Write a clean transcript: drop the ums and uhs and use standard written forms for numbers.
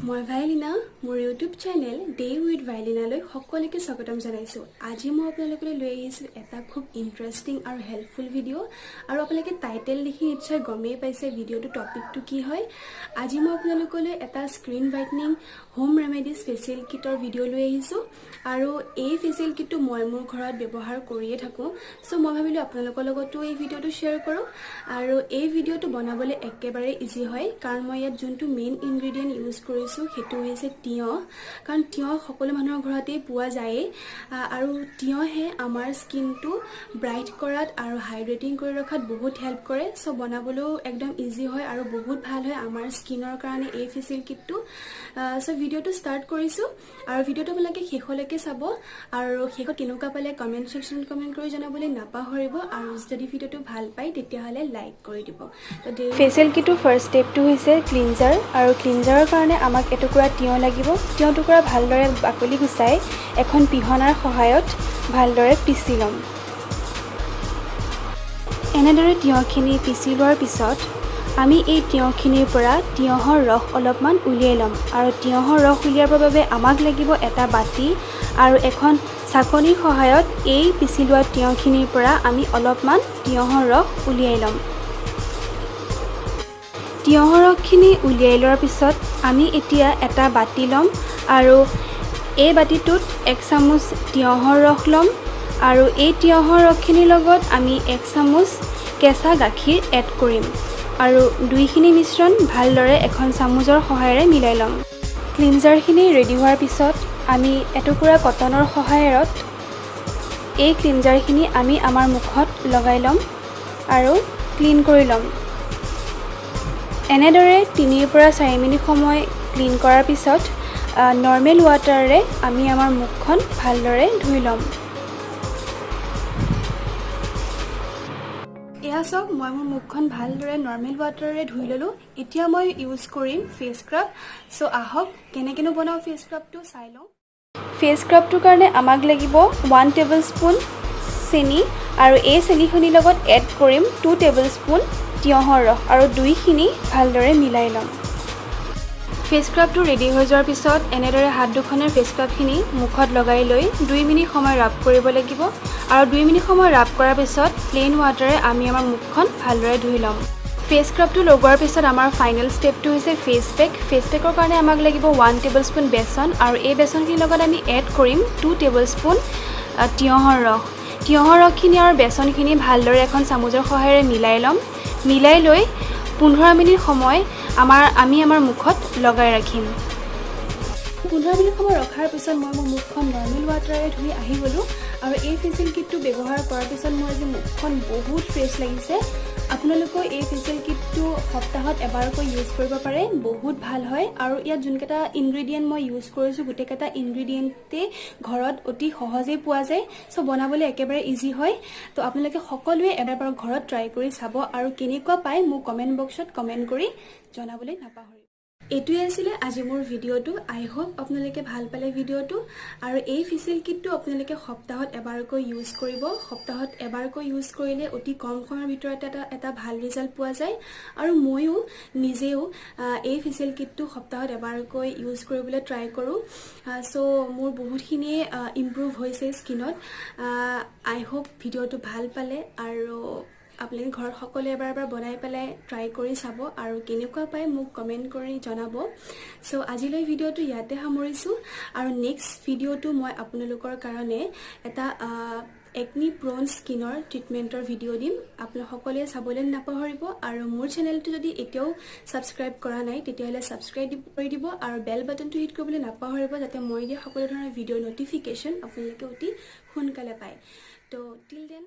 মই ভাইলিনা মোৰ YouTube channel day with ভাইলিনালৈ সকলোকে স্বাগতম জনাইছোঁ। আজি মই আপোনালোকলৈ লৈ আহিছোঁ এটা খুব ইণ্টাৰেষ্টিং আৰু হেল্পফুল ভিডিঅ' আৰু আপোনালোকে টাইটেল দেখি নিশ্চয় গমেই পাইছে ভিডিঅ'টো টপিকটো কি হয়। আজি মই আপোনালোকলৈ এটা screen brightening home remedies facial কিটৰ ভিডিঅ' লৈ আহিছোঁ আৰু এই ফেচিয়েল কিটটো মই মোৰ ঘৰত ব্যৱহাৰ কৰিয়ে থাকোঁ। চ' মই ভাবিলোঁ আপোনালোকৰ লগতো এই ভিডিঅ'টো শ্বেয়াৰ কৰোঁ আৰু এই ভিডিঅ'টো বনাবলৈ একেবাৰে ইজি হয় কাৰণ মই ইয়াত যোনটো মেইন ইনগ্ৰেডিয়েণ্ট ইউজ কৰিছোঁ সেইটো হৈছে তিয়হ। কাৰণ তিয়হ সকলো মানুহৰ ঘৰতেই পোৱা যায় আৰু তিয়হে আমাৰ স্কিনটো ব্ৰাইট কৰাত আৰু হাইড্ৰেটিং কৰি ৰখাত বহুত হেল্প কৰে। চ' বনাবলৈও একদম ইজি হয় আৰু বহুত ভাল হয় আমাৰ স্কিনৰ কাৰণে এই ফেচিয়েল কিটটো। চ' ভিডিঅ'টো ষ্টাৰ্ট কৰিছোঁ আৰু ভিডিঅ'টো আপোনালোকে শেষলৈকে চাব আৰু শেষত কেনেকুৱা পালে কমেণ্ট ছেকশ্যনত কমেণ্ট কৰি জনাবলৈ নাপাহৰিব আৰু যদি ভিডিঅ'টো ভাল পায় তেতিয়াহ'লে লাইক কৰি দিব। ফেচিয়েল কিটৰ ফাৰ্ষ্ট ষ্টেপটো হৈছে ক্লিনজাৰ আৰু ক্লিনজাৰৰ কাৰণে আমাক এটুকুৰা তিয়হ লাগিব। তিয়হ টুকুৰা ভালদৰে বাকলি গুচাই এখন পিহনাৰ সহায়ত ভালদৰে পিচি ল'ম। এনেদৰে তিয়হখিনি পিচি লোৱাৰ পিছত আমি এই তিয়হখিনিৰ পৰা তিয়হৰ ৰস অলপমান উলিয়াই ল'ম আৰু তিয়হৰ ৰস উলিয়াবৰ বাবে আমাক লাগিব এটা বাতি আৰু এখন চাকনিৰ সহায়ত এই পিচি লোৱা তিয়হখিনিৰ পৰা আমি অলপমান তিয়হৰ ৰস উলিয়াই ল'ম। তিয়হৰ ৰসখিনি উলিয়াই লোৱাৰ পিছত আমি এতিয়া এটা বাতি ল'ম আৰু এই বাতিটোত 1 চামুচ তিয়হৰ ৰস ল'ম আৰু এই তিয়হৰ ৰসখিনিৰ লগত আমি 1 চামুচ কেঁচা গাখীৰ এড কৰিম আৰু দুইখিনি মিশ্ৰণ ভালদৰে এখন চামুচৰ সহায়েৰে মিলাই ল'ম। ক্লিনজাৰখিনি ৰেডি হোৱাৰ পিছত আমি এটুকুৰা কটনৰ সহায়ত এই ক্লিনজাৰখিনি আমি আমাৰ মুখত লগাই ল'ম আৰু ক্লিন কৰি ল'ম। এনেদৰে 3 পৰা 4 মিনিট সময় ক্লিন কৰাৰ পিছত নৰ্মেল ৱাটাৰেৰে আমি আমাৰ মুখখন ভালদৰে ধুই ল'ম। এয়া চাওক মই মোৰ মুখখন ভালদৰে নৰ্মেল ৱাটাৰেৰে ধুই ল'লোঁ। এতিয়া মই ইউজ কৰিম ফেচ স্ক্ৰাব। চ' আহক কেনেকৈনো বনাওঁ ফেচ স্ক্ৰাবটো চাই লওঁ। ফেচ স্ক্ৰাবটোৰ কাৰণে আমাক লাগিব 1 টেবুল স্পুন চেনি আৰু এই চেনিখিনিৰ লগত এড কৰিম 2 টেবুল স্পুন তিয়হৰ ৰস আৰু দুইখিনি ভালদৰে মিলাই ল'ম। ফেচ স্ক্ৰাবটো ৰেডি হৈ যোৱাৰ পিছত এনেদৰে হাত দুখনে ফেচ স্ক্ৰাবখিনি মুখত লগাই লৈ 2 মিনিট সময় ৰাব কৰিব লাগিব আৰু 2 মিনিট সময় ৰাব কৰাৰ পিছত প্লেইন ৱাটাৰে আমি আমাৰ মুখখন ভালদৰে ধুই ল'ম। ফেচ স্ক্ৰাবটো লগোৱাৰ পিছত আমাৰ ফাইনেল ষ্টেপটো হৈছে ফেচ পেক। ফেচ পেকৰ কাৰণে আমাক লাগিব 1 টেবুল স্পুন বেচন আৰু এই বেচনখিনিৰ লগত আমি এড কৰিম 2 টেবুল স্পুন তিয়হৰ ৰস। তিয়হৰ ৰসখিনি আৰু বেচনখিনি ভালদৰে এখন চামুচৰ সহায়েৰে মিলাই ল'ম। মিলাই লৈ 15 মিনিট সময় আমি আমাৰ মুখত লগাই ৰাখিম। 15 মিনিট সময় ৰখাৰ পিছত মই মোৰ মুখখন নৰ্মেল ৱাটাৰেৰে ধুই আহি গ'লোঁ আৰু এই ফেচিয়েল কিটটো ব্যৱহাৰ কৰাৰ পিছত মোৰ আজি মুখখন বহুত ফ্ৰেছ লাগিছে। আপোনালোকেও এই ফেচিয়েল কিটটো সপ্তাহত এবাৰকৈ ইউজ কৰিব পাৰে, বহুত ভাল হয় আৰু ইয়াত যোনকেইটা ইনগ্ৰেডিয়েণ্ট মই ইউজ কৰিছোঁ গোটেইকেইটা ইনগ্ৰেডিয়েণ্টেই ঘৰত অতি সহজেই পোৱা যায়। চ' বনাবলৈ একেবাৰে ইজি হয়। তো আপোনালোকে সকলোৱে এবাৰ ঘৰত ট্ৰাই কৰি চাব আৰু কেনেকুৱা পায় মোক কমেণ্ট বক্সত কমেণ্ট কৰি জনাবলৈ নাপাহৰিব। এইটোৱে আছিলে আজি মোৰ ভিডিঅ'টো। আই হোপ আপোনালোকে ভাল পালে ভিডিঅ'টো আৰু এই ফেচিয়েল কিটটো আপোনালোকে সপ্তাহত এবাৰকৈ ইউজ কৰিব। সপ্তাহত এবাৰকৈ ইউজ কৰিলে অতি কম সময়ৰ ভিতৰতে এটা ভাল ৰিজাল্ট পোৱা যায় আৰু ময়ো নিজেও এই ফেচিয়েল কিটটো সপ্তাহত এবাৰকৈ ইউজ কৰিবলৈ ট্ৰাই কৰোঁ। চ' মোৰ বহুতখিনিয়ে ইম্প্ৰুভ হৈছে স্কিনত। আই হোপ ভিডিঅ'টো ভাল পালে আৰু আপোনালোকে ঘৰত সকলোৱে এবাৰ বনাই পেলাই ট্ৰাই কৰি চাব আৰু কেনেকুৱা পায় মোক কমেণ্ট কৰি জনাব। চ' আজিলৈ ভিডিঅ'টো ইয়াতে সামৰিছোঁ আৰু নেক্সট ভিডিঅ'টো মই আপোনালোকৰ কাৰণে এটা একনি প্ৰ'ন স্কিনৰ ট্ৰিটমেণ্টৰ ভিডিঅ' দিম। আপোনালোক সকলোৱে চাবলৈ নাপাহৰিব আৰু মোৰ চেনেলটো যদি এতিয়াও ছাবস্ক্ৰাইব কৰা নাই তেতিয়াহ'লে ছাবস্ক্ৰাইব কৰি দিব আৰু বেল বাটনটো হিট কৰিবলৈ নাপাহৰিব যাতে মই দিয়া সকলো ধৰণৰ ভিডিঅ'ৰ ন'টিফিকেশ্যন আপোনালোকে অতি সোনকালে পায়। তো টিল দেন